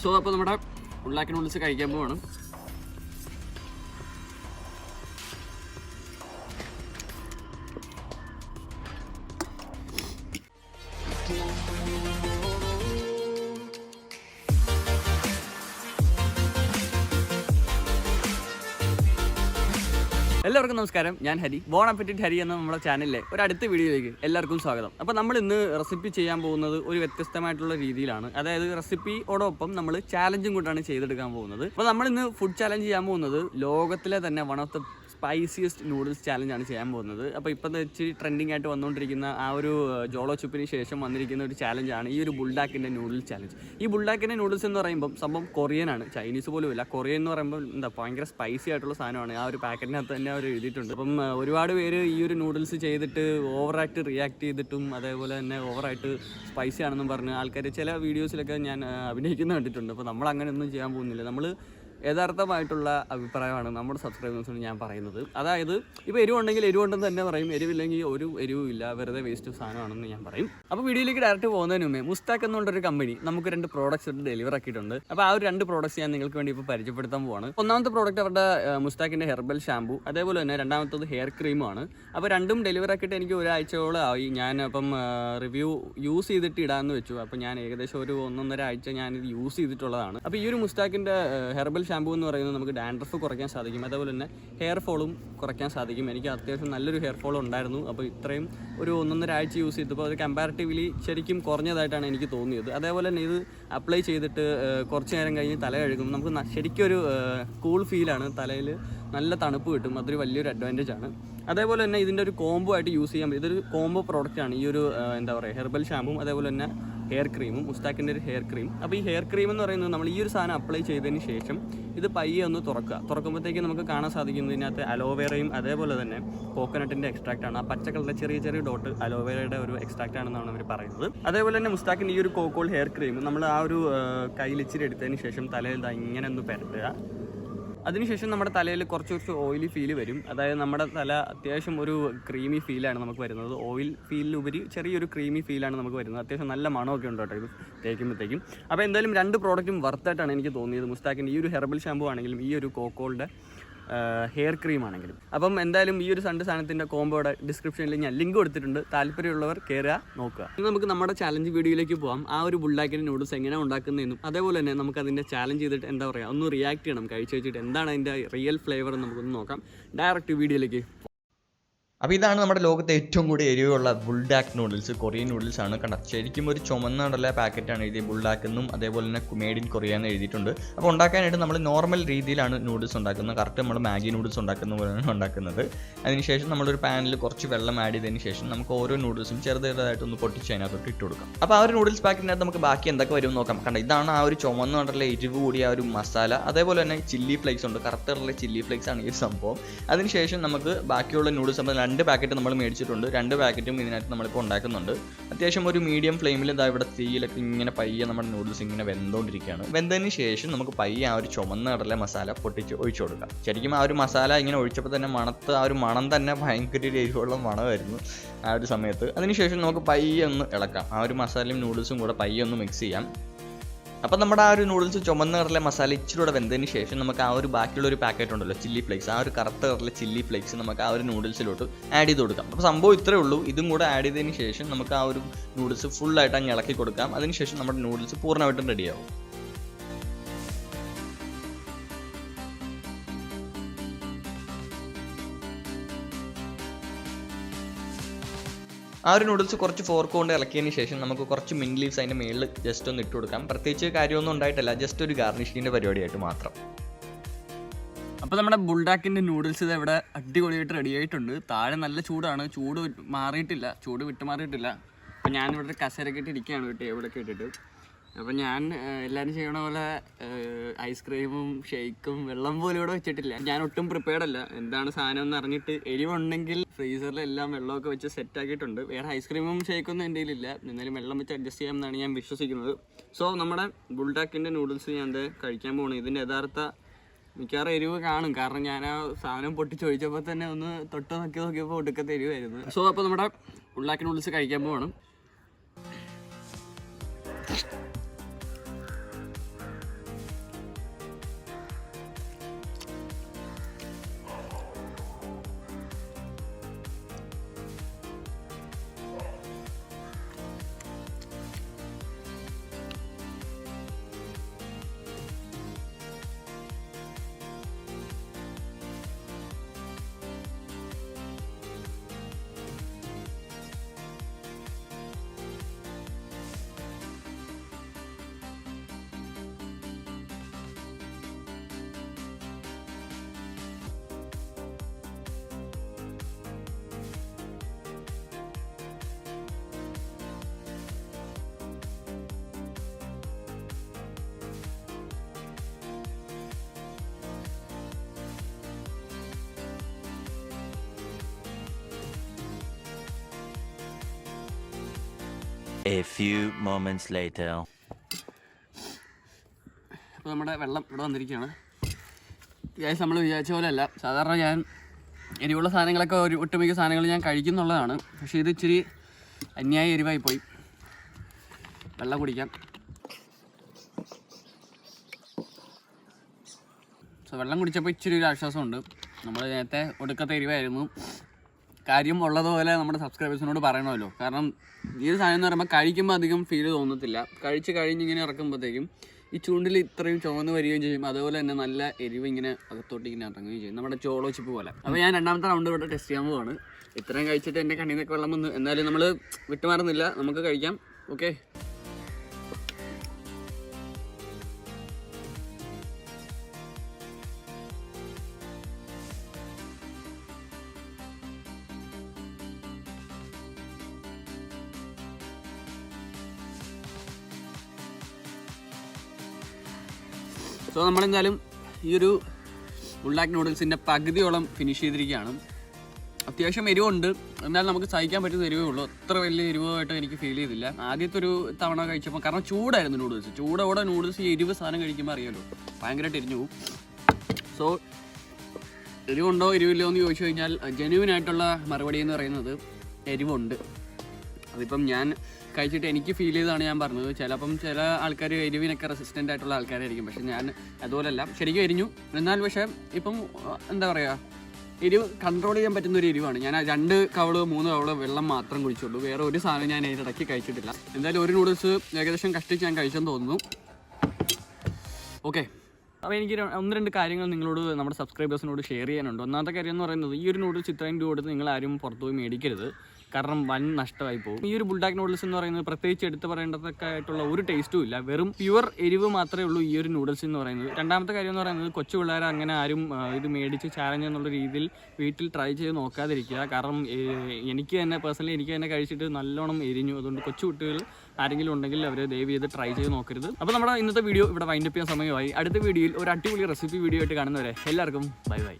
So അപ്പോൾ നമ്മുടെ ബുൾഡാക്ക് noodles കഴിക്കാൻ പോവാണ്. എല്ലാവർക്കും നമസ്കാരം. ഞാൻ ഹരി, ബോൺ അപ്പറ്റിറ്റ് ഹരി എന്ന നമ്മുടെ ചാനലിലെ ഒരു അടുത്ത വീഡിയോയിലേക്ക് എല്ലാവർക്കും സ്വാഗതം. അപ്പോൾ നമ്മൾ ഇന്ന് റെസിപ്പി ചെയ്യാൻ പോകുന്നത് ഒരു വ്യത്യസ്തമായിട്ടുള്ള രീതിയിലാണ്. അതായത് റെസിപ്പിയോടൊപ്പം നമ്മൾ ചാലഞ്ചും കൂട്ടാണ് ചെയ്തെടുക്കാൻ പോകുന്നത്. അപ്പോൾ നമ്മളിന്ന് ഫുഡ് ചാലഞ്ച് ചെയ്യാൻ പോകുന്നത് ലോകത്തിലെ തന്നെ വൺ ഓഫ് ദ സ്പൈസിയസ്റ്റ് നൂഡിൽസ് ചാലഞ്ചാണ് ചെയ്യാൻ പോകുന്നത്. അപ്പോൾ ഇപ്പം ഇച്ചിരി ട്രെൻഡിങ് ആയിട്ട് വന്നുകൊണ്ടിരിക്കുന്ന ആ ഒരു ജോളോ ചുപ്പിന് ശേഷം വന്നിരിക്കുന്ന ഒരു ചാലഞ്ചാണ് ഈ ഒരു ബുൾഡാക്കിൻ്റെ നൂഡിൽസ് ചാലഞ്ച്. ഈ ബുൾഡാക്കിൻ്റെ നൂഡിൽസ് എന്ന് പറയുമ്പം സംഭവം കൊറിയനാണ്, ചൈനീസ് പോലും ഇല്ല. കൊറിയൻ എന്ന് പറയുമ്പോൾ ഭയങ്കര സ്പൈസി ആയിട്ടുള്ള സാധനമാണ്. ആ ഒരു പാക്കറ്റിനകത്ത് തന്നെ അവർ എഴുതിയിട്ടുണ്ട്. അപ്പം ഒരുപാട് പേര് ഈ ഒരു നൂഡിൽസ് ചെയ്തിട്ട് ഓവറായിട്ട് റിയാക്ട് ചെയ്തിട്ടും അതേപോലെ തന്നെ ഓവറായിട്ട് സ്പൈസി ആണെന്നും പറഞ്ഞ് ആൾക്കാർ ചില വീഡിയോസിലൊക്കെ ഞാൻ അഭിനയിക്കുന്ന കണ്ടിട്ടുണ്ട്. അപ്പോൾ നമ്മൾ അങ്ങനെയൊന്നും ചെയ്യാൻ പോകുന്നില്ല. നമ്മൾ യഥാർത്ഥമായിട്ടുള്ള അഭിപ്രായമാണ് നമ്മുടെ സബ്സ്ക്രൈബേഴ്സിന് ഞാൻ പറയുന്നത്. അതായത് ഇപ്പോൾ എരിവുണ്ടെങ്കിൽ എരിവുണ്ടെന്ന് തന്നെ പറയും, എരിവില്ലെങ്കിൽ ഒരു എരിവുമില്ല, വെറുതെ വേസ്റ്റ് സാധനമാണെന്ന് ഞാൻ പറയും. അപ്പോൾ വീഡിയോയിലേക്ക് ഡയറക്റ്റ് പോകുന്നതിന് മുമ്പേ മുസ്താക്ക് എന്നുള്ളൊരു കമ്പനി നമുക്ക് 2 പ്രോഡക്റ്റ്സ് ഡെലിവർ ആക്കിയിട്ടുണ്ട്. അപ്പോൾ ആ ഒരു 2 പ്രോഡക്റ്റ്സ് ഞാൻ നിങ്ങൾക്ക് വേണ്ടി ഇപ്പോൾ പരിചയപ്പെടുത്താൻ പോവാണ്. ഒന്നാമത്തെ പ്രോഡക്റ്റ് അവരുടെ മുസ്താക്കിൻ്റെ ഹെർബൽ ഷാമ്പൂ, അതേപോലെ തന്നെ രണ്ടാമത്തത് ഹെയർ ക്രീമാണ്. അപ്പോൾ രണ്ടും ഡെലിവർ ആക്കിയിട്ട് എനിക്ക് ഒരാഴ്ചയോളം ആയി. ഞാൻ അപ്പം റിവ്യൂ യൂസ് ചെയ്തിട്ട് ഇടാമെന്ന് വെച്ചു. അപ്പോൾ ഞാൻ ഏകദേശം ഒരു 1.5 ആഴ്ച ഞാനിത് യൂസ് ചെയ്തിട്ടുള്ളതാണ്. അപ്പോൾ ഈ ഒരു മുസ്താക്കിൻ്റെ ഹെർബൽ ഷാമ്പൂ എന്ന് പറയുന്നത് നമുക്ക് ഡാൻഡ്രഫ് കുറയ്ക്കാൻ സാധിക്കും, അതേപോലെ തന്നെ ഹെയർ ഫോളും കുറയ്ക്കാൻ സാധിക്കും. എനിക്ക് അത്യാവശ്യം നല്ലൊരു ഹെയർ ഫോൾ ഉണ്ടായിരുന്നു. അപ്പോൾ ഇത്രയും ഒരു 1.5 ആഴ്ച യൂസ് ചെയ്തപ്പോൾ അത് കമ്പാരിറ്റീവ്ലി ശരിക്കും കുറഞ്ഞതായിട്ടാണ് എനിക്ക് തോന്നിയത്. അതേപോലെ തന്നെ ഇത് അപ്ലൈ ചെയ്തിട്ട് കുറച്ച് നേരം കഴിഞ്ഞ് തല കഴുകുമ്പോൾ നമുക്ക് ശരിക്കും ഒരു കൂൾ ഫീലാണ്, തലയിൽ നല്ല തണുപ്പ് കിട്ടും. അതൊരു വലിയൊരു അഡ്വാൻറ്റേജ് ആണ്. അതേപോലെ തന്നെ ഇതിൻ്റെ ഒരു കോംബോ ആയിട്ട് യൂസ് ചെയ്യാൻ പറ്റും. ഇതൊരു കോംബോ പ്രോഡക്റ്റാണ് ഈ ഒരു എന്താ പറയുക ഹെർബൽ ഷാമ്പും അതേപോലെ തന്നെ ഹെയർ ക്രീമും, മുസ്താക്കിൻ്റെ ഒരു ഹെയർ ക്രീം. അപ്പോൾ ഈ ഹെയർ ക്രീം എന്ന് പറയുന്നത് നമ്മൾ ഈ ഒരു സാധനം അപ്ലൈ ചെയ്തതിന് ശേഷം ഇത് പയ്യെ ഒന്ന് തുറക്കുമ്പോഴത്തേക്ക് നമുക്ക് കാണാൻ സാധിക്കുന്നതിനകത്ത് അലോവേറയും അതേപോലെ തന്നെ കോക്കനട്ടിൻ്റെ എക്സ്ട്രാക്റ്റാണ്. ആ പച്ച കളറിലെ ചെറിയ ചെറിയ ഡോട്ട് അലോവേറയുടെ ഒരു എക്സ്ട്രാക്റ്റ് ആണെന്നാണ് അവർ പറയുന്നത്. അതേപോലെ തന്നെ മുസ്താക്കിൻ്റെ ഈ ഒരു കോക്കോൾ ഹെയർ ക്രീം നമ്മൾ ആ ഒരു കയ്യിൽ ഇച്ചിരി എടുത്തതിന് ശേഷം തലയിൽ ഇങ്ങനെ ഒന്ന് പരട്ടുക. അതിനുശേഷം നമ്മുടെ തലയിൽ കുറച്ച് ഓയിലി ഫീൽ വരും. അതായത് നമ്മുടെ തല അത്യാവശ്യം ഒരു ക്രീമി ഫീലാണ് നമുക്ക് വരുന്നത്. ഓയിൽ ഫീലിനുപരി ചെറിയൊരു ക്രീമി ഫീലാണ് നമുക്ക് വരുന്നത്. അത്യാവശ്യം നല്ല മണമൊക്കെ ഉണ്ട് കേട്ടോ ഇത് തേക്കുമ്പോഴത്തേക്കും. അപ്പോൾ എന്തായാലും 2 പ്രോഡക്റ്റും വർത്തായിട്ടാണ് എനിക്ക് തോന്നിയത്. മുസ്താക്കിൻ്റെ ഈ ഒരു ഹെർബൽ ഷാമ്പൂ ആണെങ്കിലും ഈ ഒരു കോക്കോളുടെ ഹെയർ ക്രീം ആണെങ്കിലും. അപ്പം എന്തായാലും ഈ ഒരു സാധനത്തിൻ്റെ കോംബോയുടെ ഡിസ്ക്രിപ്ഷനിൽ ഞാൻ ലിങ്ക് കൊടുത്തിട്ടുണ്ട്. താല്പര്യമുള്ളവർ കയറുക, നോക്കുക. ഇനി നമുക്ക് നമ്മുടെ ചാലഞ്ച് വീഡിയോയിലേക്ക് പോകാം. ആ ഒരു ബുൾഡാക്കിൻ്റെ നൂഡിൽസ് എങ്ങനെയാണ് ഉണ്ടാക്കുന്നതെന്നും അതേപോലെ തന്നെ നമുക്ക് അതിൻ്റെ ചാലഞ്ച് ചെയ്തിട്ട് എന്താ പറയുക ഒന്ന് റിയാക്ട് ചെയ്യണം. കഴിച്ച് വെച്ചിട്ട് എന്താണ് അതിൻ്റെ റിയൽ ഫ്ലേവർ എന്ന് നമുക്കൊന്ന് നോക്കാം. ഡയറക്റ്റ് വീഡിയോയിലേക്ക്. അപ്പോൾ ഇതാണ് നമ്മുടെ ലോകത്തെ ഏറ്റവും കൂടി എരിവുള്ള ബുൾഡാക്ക് നൂഡിൽസ്, കൊറിയൻ നൂഡിൽസ് ആണ്. കണ്ട ശരിക്കും ഒരു ചുമന്നുള്ള പാക്കറ്റാണ് എഴുതിയത് ബുൾഡാക്ക് എന്നും അതേപോലെ തന്നെ മെയ്ഡ് ഇൻ കൊറിയ എന്ന് എഴുതിയിട്ടുണ്ട്. അപ്പോൾ ഉണ്ടാക്കാനായിട്ട് നമ്മൾ നോർമൽ രീതിയിലാണ് നൂഡിൽസ് ഉണ്ടാക്കുന്നത്. കറക്റ്റ് നമ്മൾ മാഗി നൂഡിൽസ് ഉണ്ടാക്കുന്ന പോലെയാണ് ഉണ്ടാക്കുന്നത്. അതിനുശേഷം നമ്മളൊരു പാനിൽ കുറച്ച് വെള്ളം ആഡ് ചെയ്തതിന് ശേഷം നമുക്ക് ഓരോ നൂഡിൽസും ചെറുതായിട്ടൊന്ന് പൊട്ടിച്ച് അതിനകത്തോട്ട് ഇട്ട് കൊടുക്കാം. അപ്പോൾ ആ ഒരു നൂഡിൽസ് പാക്കറ്റിനകത്ത് നമുക്ക് ബാക്കി എന്തൊക്കെ വരും നോക്കാം. കണ്ട ഇതാണ് ആ ഒരു ചുമന്നുള്ള എരിവ് കൂടിയ ആ ഒരു മസാല. അതേപോലെ തന്നെ ചില്ലി ഫ്ലേക്സ് ഉണ്ട്, കറുത്ത കളറിലെ ചില്ലി ഫ്ലേക്സ് ആണ് ഈ ഒരു സംഭവം. അതിനുശേഷം നമുക്ക് ബാക്കിയുള്ള നൂഡിൽസ് 2 പാക്കറ്റ് നമ്മൾ മേടിച്ചിട്ടുണ്ട്. 2 പാക്കറ്റും ഇതിനകത്ത് നമ്മളിപ്പോൾ ഉണ്ടാക്കുന്നുണ്ട്. അത്യാവശ്യം ഒരു മീഡിയം ഫ്ലെയിമിൽ ഇതാ ഇവിടെ തീയിലൊക്കെ ഇങ്ങനെ പയ്യെ നമ്മുടെ നൂഡിൽസ് ഇങ്ങനെ വെന്തുകൊണ്ടിരിക്കുകയാണ്. വെന്തതിന് ശേഷം നമുക്ക് പയ്യെ ആ ഒരു ചുമന്ന കടല മസാല പൊട്ടിച്ച് ഒഴിച്ചു കൊടുക്കാം. ശരിക്കും ആ ഒരു മസാല ഇങ്ങനെ ഒഴിച്ചപ്പോൾ തന്നെ ആ ഒരു മണം തന്നെ ഭയങ്കര എരിവുള്ള മണമായിരുന്നു ആ ഒരു സമയത്ത്. അതിനുശേഷം നമുക്ക് പയ്യെ ഒന്ന് ഇളക്കാം. ആ ഒരു മസാലയും നൂഡിൽസും കൂടെ പയ്യെ ഒന്ന് മിക്സ് ചെയ്യാം. അപ്പം നമ്മുടെ ആ ഒരു നൂഡിൽസ് ചുമന്ന കളറിലെ മസാല ഇച്ചിരൂടെ വെന്തതിന് ശേഷം നമുക്ക് ആ ഒരു ബാക്കിയുള്ള ഒരു പാക്കറ്റ് ഉണ്ടല്ലോ ചില്ലി ഫ്ലേക്സ്, ആ ഒരു കറുത്ത കളറിലെ ചില്ലി ഫ്ലേക്സ് നമുക്ക് ആ ഒരു നൂഡിൽസിലോട്ട് ആഡ് ചെയ്ത് കൊടുക്കാം. അപ്പോൾ സംഭവം ഇത്രേ ഉള്ളൂ. ഇതും കൂടെ ആഡ് ചെയ്തതിന് ശേഷം നമുക്ക് ആ ഒരു നൂഡിൽസ് ഫുള്ളായിട്ട് അങ്ങ് ഇളക്കി കൊടുക്കാം. അതിനുശേഷം നമ്മുടെ നൂഡിൽസ് പൂർണ്ണമായിട്ടും റെഡിയാവും. ആ ഒരു നൂഡിൽസ് കുറച്ച് ഫോർക്ക് കൊണ്ട് ഇളക്കിയതിന് ശേഷം നമുക്ക് കുറച്ച് മിന്റ് ലീവ്സ് അതിൻ്റെ മേളിൽ ജസ്റ്റ് ഒന്ന് ഇട്ട് കൊടുക്കാം. പ്രത്യേകിച്ച് കാര്യമൊന്നും ഉണ്ടായിട്ടില്ല, ജസ്റ്റ് ഒരു ഗാർണിഷിങ്ങിൻ്റെ പരിപാടിയായിട്ട് മാത്രം. അപ്പോൾ നമ്മുടെ ബുൾഡാക്കിൻ്റെ നൂഡിൽസ് ഇത് ഇവിടെ അടിപൊളിയായിട്ട് റെഡി ആയിട്ടുണ്ട്. താഴെ നല്ല ചൂടാണ്, ചൂട് മാറിയിട്ടില്ല, ചൂട് വിട്ട് മാറിയിട്ടില്ല. അപ്പോൾ ഞാനിവിടെ കസേരയൊക്കെ ഇട്ട് ഇരിക്കുകയാണ്, ടേബിളൊക്കെ ഇട്ടിട്ട്. അപ്പോൾ ഞാൻ എല്ലാവരും ചെയ്യണ പോലെ ഐസ്ക്രീമും ഷേക്കും വെള്ളം പോലും ഇവിടെ വെച്ചിട്ടില്ല. ഞാൻ ഒട്ടും പ്രിപ്പയർഡ് അല്ല. എന്താണ് സാധനം എന്ന് അറിഞ്ഞിട്ട് എരിവുണ്ടെങ്കിൽ ഫ്രീസറിലെല്ലാം വെള്ളമൊക്കെ വെച്ച് സെറ്റാക്കിയിട്ടുണ്ട്. വേറെ ഐസ്ക്രീമും ഷേക്കൊന്നും എൻ്റെ കയ്യിലില്ല. എന്നാലും വെള്ളം വെച്ച് അഡ്ജസ്റ്റ് ചെയ്യാമെന്നാണ് ഞാൻ വിശ്വസിക്കുന്നത്. സോ നമ്മുടെ ബുൾഡാക്കിൻ്റെ നൂഡിൽസ് ഞാൻ കഴിക്കാൻ പോകണം. ഇതിൻ്റെ യഥാർത്ഥ മിക്കവാറും എരിവ് കാണും, കാരണം ഞാൻ ആ സാധനം പൊട്ടിച്ചൊഴിച്ചപ്പോൾ തന്നെ ഒന്ന് തൊട്ട് നോക്കിയപ്പോൾ ഒടുക്കത്തെ എരിവായിരുന്നു. സോ അപ്പോൾ നമ്മുടെ ബുൾഡാക്കി നൂഡിൽസ് കഴിക്കാൻ പോകണം. A few moments later. അപ്പോൾ നമ്മുടെ വെള്ളം ഇവിടെ വന്നിരിക്കുകയാണ്. ഗ്യാസ് നമ്മൾ വിചാരിച്ച പോലെ അല്ല. സാധാരണ ഞാൻ എരിവുള്ള സാധനങ്ങളൊക്കെ ഒട്ടുമിക്ക സാധനങ്ങൾ ഞാൻ കഴിക്കുന്നുള്ളതാണ്. പക്ഷേ ഇത് ഇച്ചിരി അന്യായ എരിവായി പോയി. വെള്ളം കുടിക്കാം. വെള്ളം കുടിച്ചപ്പോൾ ഇച്ചിരി ഒരു ആശ്വാസമുണ്ട്. നമ്മൾ നേരത്തെ ഒടുക്കത്തെ എരിവായിരുന്നു. കാര്യം ഉള്ളതുപോലെ നമ്മുടെ സബ്സ്ക്രൈബേഴ്സിനോട് പറയണമല്ലോ. കാരണം ഈ ഒരു സാധനം എന്ന് പറയുമ്പോൾ കഴിക്കുമ്പോൾ അധികം ഫീൽ തോന്നത്തില്ല. കഴിച്ച് കഴിഞ്ഞിങ്ങനെ ഇറക്കുമ്പോഴത്തേക്കും ഈ ചൂണ്ടിൽ ഇത്രയും ചുവന്ന് വരികയും ചെയ്യും. അതുപോലെ തന്നെ നല്ല എരിവ് ഇങ്ങനെ അകത്തോട്ട് ഇങ്ങനെ ഇറങ്ങുകയും ചെയ്യും, നമ്മുടെ ചോളോ ചിപ്പ് പോലെ. അപ്പോൾ ഞാൻ രണ്ടാമത്തെ റൗണ്ട് ഇവിടെ ടെസ്റ്റ് ചെയ്യാൻ പോവാണ്. ഇത്രയും കഴിച്ചിട്ട് എൻ്റെ കണ്ണിൽ നിന്നൊക്കെ വെള്ളം വന്ന്, എന്നാലും നമ്മൾ വിട്ടുമാറുന്നില്ല, നമുക്ക് കഴിക്കാം. ഓക്കെ, സോ നമ്മളെന്തായാലും ഈ ഒരു ബുൾഡാക്ക് നൂഡിൽസിൻ്റെ പകുതിയോളം ഫിനിഷ് ചെയ്തിരിക്കുകയാണ്. അത്യാവശ്യം എരിവുണ്ട്, എന്നാൽ നമുക്ക് സഹിക്കാൻ പറ്റുന്ന എരിവേ ഉള്ളൂ. അത്ര വലിയ എരിവായിട്ട് എനിക്ക് ഫീൽ ചെയ്തില്ല ആദ്യത്തെ ഒരു തവണ കഴിച്ചപ്പോൾ. കാരണം ചൂടായിരുന്നു നൂഡിൽസ്. ചൂടോടെ നൂഡിൽസ്, ഈ എരിവ് സാധനം കഴിക്കുമ്പോൾ അറിയാമല്ലോ, ഭയങ്കരമായിട്ട് എരിഞ്ഞു പോകും. സോ എരിവുണ്ടോ എരിവില്ലോ എന്ന് ചോദിച്ചു കഴിഞ്ഞാൽ ജെന്യുവിനായിട്ടുള്ള മറുപടി എന്ന് പറയുന്നത് എരിവുണ്ട്. അതിപ്പം ഞാൻ കഴിച്ചിട്ട് എനിക്ക് ഫീൽ ചെയ്തതാണ് ഞാൻ പറഞ്ഞത്. ചിലപ്പം ചില ആൾക്കാർ എരിവിനൊക്കെ റെസിസ്റ്റൻ്റ് ആയിട്ടുള്ള ആൾക്കാരായിരിക്കും, പക്ഷേ ഞാൻ അതുപോലെയല്ല, ശരിക്കും എരിഞ്ഞു. എന്നാൽ പക്ഷേ ഇപ്പം എന്താ പറയുക, എരിവ് കൺട്രോൾ ചെയ്യാൻ പറ്റുന്ന ഒരു എരിവാണ്. ഞാൻ 2 കവള് 3 കവള് വെള്ളം മാത്രം കുടിച്ചുള്ളൂ. വേറെ ഒരു സാധനം ഞാൻ അതിൻ്റെ ഇടയ്ക്ക് കഴിച്ചിട്ടില്ല. എന്തായാലും ഒരു നൂഡിൽസ് ഏകദേശം കഷ്ടിച്ച് ഞാൻ കഴിച്ചെന്ന് തോന്നുന്നു. ഓക്കെ, അപ്പോൾ എനിക്ക് 1-2 കാര്യങ്ങൾ നിങ്ങളോട്, നമ്മുടെ സബ്സ്ക്രൈബേഴ്സിനോട് ഷെയർ ചെയ്യാനുണ്ട്. ഒന്നാമത്തെ കാര്യം എന്ന് പറയുന്നത്, ഈ ഒരു നൂഡിൽസ് ഇത്രയും രൂപ കൊടുത്ത് നിങ്ങൾ ആരും പുറത്തു പോയി മേടിക്കരുത്. കാരണം വൻ നഷ്ടമായി പോകും. ഈ ഒരു ബുൾഡാക്ക് നൂഡിൽസ് എന്ന് പറയുന്നത് പ്രത്യേകിച്ച് എടുത്ത് പറയേണ്ടതൊക്കെ ആയിട്ടുള്ള ഒരു ടേസ്റ്റും ഇല്ല. വെറും പ്യുവർ എരിവ് മാത്രമേ ഉള്ളൂ ഈ ഒരു നൂഡിൽസ് എന്ന് പറയുന്നത്. രണ്ടാമത്തെ കാര്യം എന്ന് പറയുന്നത്, കൊച്ചു പിള്ളേർ അങ്ങനെ ആരും ഇത് മേടിച്ച് ചാലഞ്ച് എന്നുള്ള രീതിയിൽ വീട്ടിൽ ട്രൈ ചെയ്ത് നോക്കാതിരിക്കുക. കാരണം എനിക്ക് തന്നെ പേഴ്സണലി എനിക്ക് തന്നെ കഴിച്ചിട്ട് നല്ലോണം എരിഞ്ഞു. അതുകൊണ്ട് കൊച്ചു കുട്ടികൾ ആരെങ്കിലും ഉണ്ടെങ്കിൽ അവർ ദയവ് ചെയ്ത് ട്രൈ ചെയ്ത് നോക്കരുത്. അപ്പോൾ നമ്മുടെ ഇന്നത്തെ വീഡിയോ ഇവിടെ വൈൻഡപ്പ് ചെയ്യാൻ സമയമായി. അടുത്ത വീഡിയോയിൽ ഒരു അടിപൊളി റെസിപ്പി വീഡിയോ ആയിട്ട് കാണുന്നവരെ എല്ലാവർക്കും ബൈ ബൈ.